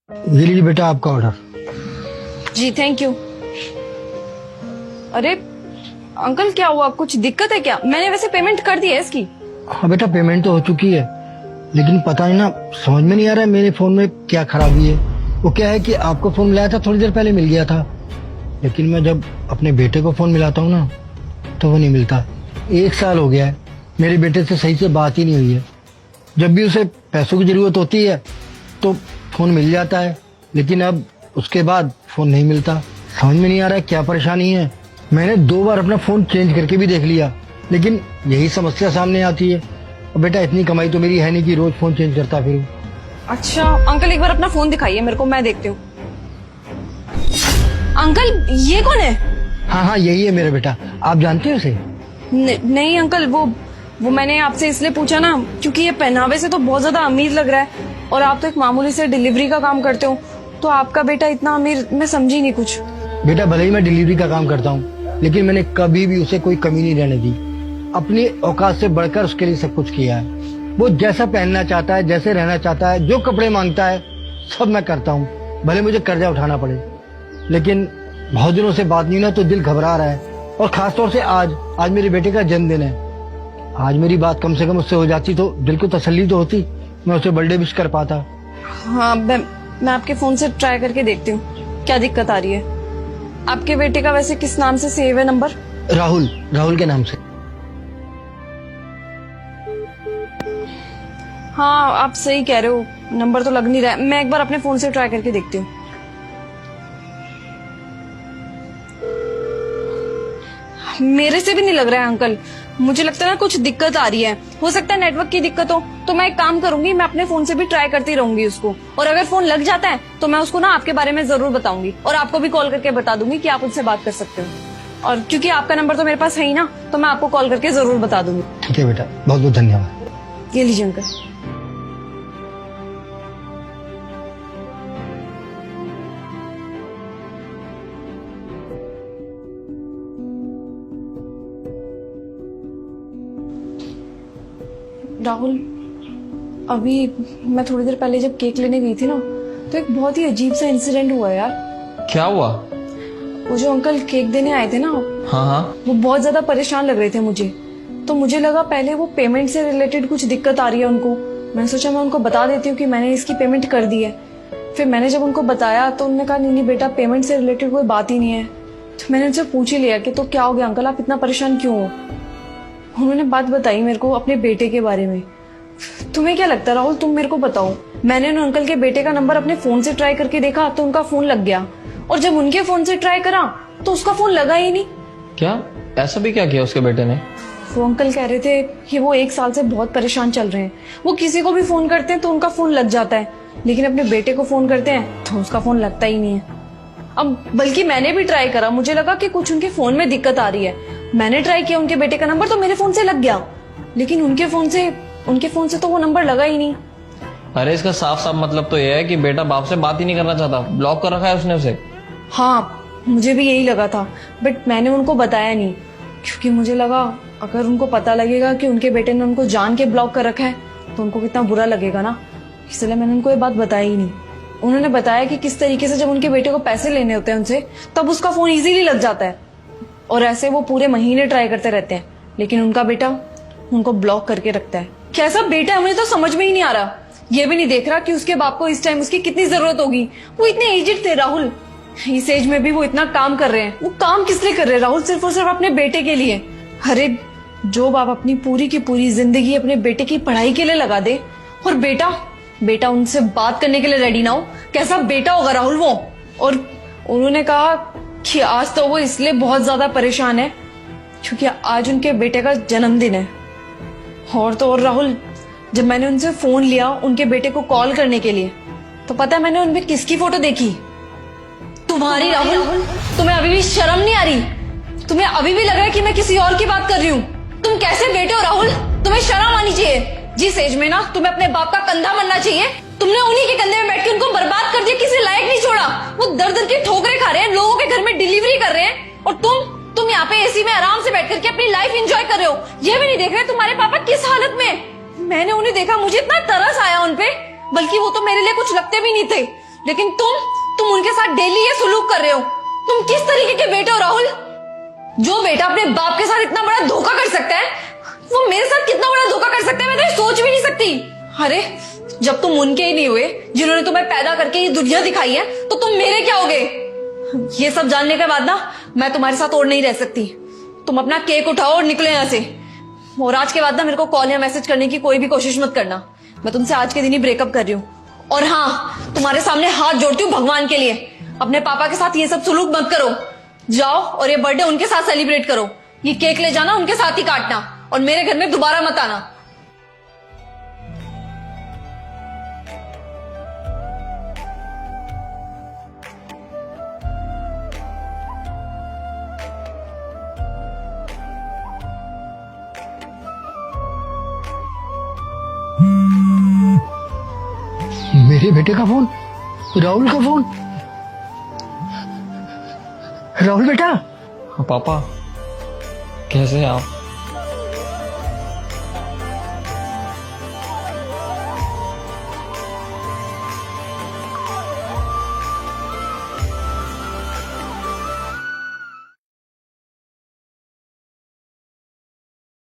ये लीजिए बेटा आपका ऑर्डर। जी थैंक यू। अरे अंकल क्या हुआ, कुछ दिक्कत है क्या? मैंने वैसे पेमेंट कर दी है इसकी। हाँ बेटा पेमेंट तो हो चुकी है, लेकिन पता नहीं ना, समझ में नहीं आ रहा है मेरे फोन में क्या खराबी है। वो क्या है कि आपको फोन मिलाया था, थोड़ी देर पहले मिल गया था, लेकिन मैं जब अपने बेटे को फोन मिलाता हूँ ना तो वो नहीं मिलता। 1 साल हो गया है मेरे बेटे से सही से बात ही नहीं हुई है। जब भी उसे पैसों की जरूरत होती है तो फोन मिल जाता है, लेकिन अब उसके बाद फोन नहीं मिलता। समझ में नहीं आ रहा है क्या परेशानी है। मैंने 2 बार अपना फोन चेंज करके भी देख लिया, लेकिन यही समस्या सामने आती है। और बेटा इतनी कमाई तो मेरी है नहीं कि रोज फोन चेंज करता फिरूं। अच्छा अंकल एक बार अपना फोन दिखाइए मेरे को, मैं देखती हूँ। अंकल ये कौन है? हाँ हाँ यही है मेरा बेटा, आप जानते हो उसे? नहीं अंकल, वो मैंने आपसे इसलिए पूछा ना क्योंकि ये पहनावे से तो बहुत ज्यादा अमीर लग रहा है और आप तो एक मामूली से डिलीवरी का काम करते हो, तो आपका बेटा इतना अमीर मैं समझी नहीं कुछ। बेटा भले ही मैं डिलीवरी का काम करता हूँ, लेकिन मैंने कभी भी उसे कोई कमी नहीं रहने दी। अपनी औकात से बढ़कर उसके लिए सब कुछ किया है। वो जैसा पहनना चाहता है, जैसे रहना चाहता है, जो कपड़े मांगता है सब मैं करता हूँ, भले मुझे कर्जा उठाना पड़े। लेकिन बहुत दिनों से बात नहीं ना तो दिल घबरा रहा है, और खासतौर से आज मेरे बेटे का जन्मदिन है। आज मेरी बात कम से कम उससे हो जाती तो दिल को तसल्ली तो होती, मैं उसे बर्थडे विश कर पाता। हाँ मैं आपके फोन से ट्राई करके देखती हूँ क्या दिक्कत आ रही है। आपके बेटे का वैसे किस नाम से सेव है नंबर? राहुल के नाम से। हाँ आप सही कह रहे हो, नंबर तो लग नहीं रहा है। मैं एक बार अपने फोन से ट्राई करके देखती हूँ। मेरे से भी नहीं लग रहा है अंकल, मुझे लगता है ना कुछ दिक्कत आ रही है। हो सकता है नेटवर्क की दिक्कत हो, तो मैं एक काम करूंगी, मैं अपने फोन से भी ट्राई करती रहूंगी उसको, और अगर फोन लग जाता है तो मैं उसको ना आपके बारे में जरूर बताऊंगी और आपको भी कॉल करके बता दूंगी कि आप उनसे बात कर सकते हो। और क्योंकि आपका नंबर तो मेरे पास है ही ना, तो मैं आपको कॉल करके जरूर बता दूंगी। ठीक है बेटा, बहुत बहुत धन्यवाद। ये लीजिए अंकल। राहुल, अभी मैं थोड़ी देर पहले जब केक लेने गई थी ना, तो एक बहुत ही अजीब सा इंसिडेंट हुआ यार। क्या हुआ? वो जो अंकल केक देने आए थे ना, हाँ, वो बहुत ज्यादा परेशान लग रहे थे मुझे। तो मुझे लगा पहले वो पेमेंट से रिलेटेड कुछ दिक्कत आ रही है उनको। मैंने सोचा मैं उनको बता देती हूँ कि मैंने इसकी पेमेंट कर दी है। फिर मैंने जब उनको बताया तो उन्होंने कहा नहीं बेटा, पेमेंट से रिलेटेड कोई बात ही नहीं है। तो मैंने उनसे पूछ ही लिया कि तो क्या हो गया अंकल, आप इतना परेशान क्यों हो? उन्होंने बात बताई मेरे को अपने बेटे के बारे में। तुम्हें क्या लगता है राहुल, तुम मेरे को बताओ। मैंने उन अंकल के बेटे का नंबर अपने फोन से ट्राई करके देखा तो उनका फोन लग गया, और जब उनके फोन से ट्राई करा तो उसका फोन लगा ही नहीं। क्या ऐसा भी क्या किया उसके बेटे ने? वो अंकल कह रहे थे कि वो 1 साल से बहुत परेशान चल रहे हैं। वो किसी को भी फोन करते हैं तो उनका फोन लग जाता है, लेकिन अपने बेटे को फोन करते हैं तो उसका फोन लगता ही नहीं है। अब बल्कि मैंने भी ट्राई करा, मुझे लगा कि कुछ उनके फोन में दिक्कत आ रही है। मैंने ट्राई किया उनके बेटे का नंबर तो मेरे फोन से लग गया, लेकिन उनके फोन से तो वो नंबर लगा ही नहीं। अरे इसका साफ साफ मतलब तो ये है कि बेटा बाप से बात ही नहीं करना चाहता, ब्लॉक कर रखा है उसने उसे। हाँ मुझे भी यही लगा था, बट मैंने उनको बताया नहीं, क्योंकि मुझे लगा अगर उनको पता लगेगा कि उनके बेटे ने उनको जान के ब्लॉक कर रखा है तो उनको कितना बुरा लगेगा ना, इसलिए मैंने उनको ये बात बताई ही नहीं। उन्होंने बताया कि किस तरीके से जब उनके बेटे को पैसे लेने होते हैं उनसे, तब उसका फोन इजीली लग जाता है, और ऐसे वो पूरे महीने ट्राई करते रहते हैं, लेकिन उनका बेटा उनको ब्लॉक करके रखता है। कैसा बेटा है मुझे तो समझ में ही नहीं आ रहा। ये भी नहीं देख रहा कि उसके बाप को इस टाइम उसकी कितनी जरूरत होगी। वो इतने एजेड थे राहुल, इस एज में भी वो इतना काम कर रहे हैं। वो काम किस लिए कर रहे हैं राहुल? सिर्फ और सिर्फ अपने बेटे के लिए। अरे जो बाप अपनी पूरी की पूरी जिंदगी अपने बेटे की पढ़ाई के लिए लगा दे, और बेटा उनसे बात करने के लिए रेडी ना हो, कैसा बेटा होगा राहुल वो। और उन्होंने कहा कि आज तो वो इसलिए बहुत ज्यादा परेशान है क्योंकि आज उनके बेटे का जन्मदिन है। और तो और राहुल, जब मैंने उनसे फोन लिया उनके बेटे को कॉल करने के लिए, तो पता है मैंने उनमें किसकी फोटो देखी? तुम्हारी। राहुल तुम्हें अभी भी शर्म नहीं आ रही? तुम्हें अभी भी लग रहा है कि मैं किसी और की बात कर रही हूँ? तुम कैसे बेटे हो राहुल, तुम्हें शर्म आनी चाहिए। जिस एज में ना तुम्हें अपने बाप का कंधा बनना चाहिए, तुमने उन्हीं के कंधे में बैठ के उनको बर्बाद कर दिया, किसी लायक नहीं छोड़ा। वो दर दर की ठोकरें खा रहे हैं, लोगों के घर में डिलीवरी कर रहे हैं, और तुम यहाँ पे एसी में आराम से बैठ करके अपनी लाइफ एंजॉय कर रहे हो। ये भी नहीं देख रहे तुम्हारे पापा किस हालत में। मैंने उन्हें देखा, मुझे इतना तरस आया उनपे, बल्कि वो तो मेरे लिए कुछ लगते भी नहीं थे, लेकिन तुम उनके साथ डेली ये सुलूक कर रहे हो। तुम किस तरीके के बेटे हो राहुल? जो बेटा अपने बाप के साथ इतना बड़ा धोखा कर सकता है, वो मेरे साथ कितना बड़ा धोखा कर सकता है, मैं तो ये सोच भी नहीं सकती। अरे जब तुम उनके ही नहीं हुए जिन्होंने तुम्हें पैदा करके ये दुनिया दिखाई है, तो तुम मेरे क्या होगे? ये सब जानने के बाद ना मैं तुम्हारे साथ और नहीं रह सकती। तुम अपना केक उठाओ और निकलो यहाँ से। और आज के बाद ना मेरे को कॉल या मैसेज करने की कोई भी कोशिश मत करना। मैं तुमसे आज के दिन ही ब्रेकअप कर रही हूँ। और हाँ, तुम्हारे सामने हाथ जोड़ती हूँ भगवान के लिए, अपने पापा के साथ ये सब सुलूक मत करो। जाओ और ये बर्थडे उनके साथ सेलिब्रेट करो। ये केक ले जाना, उनके साथ ही काटना, और मेरे घर में दोबारा मत आना। मेरे बेटे का फोन, राहुल का फोन। राहुल बेटा, पापा कैसे हैं आप?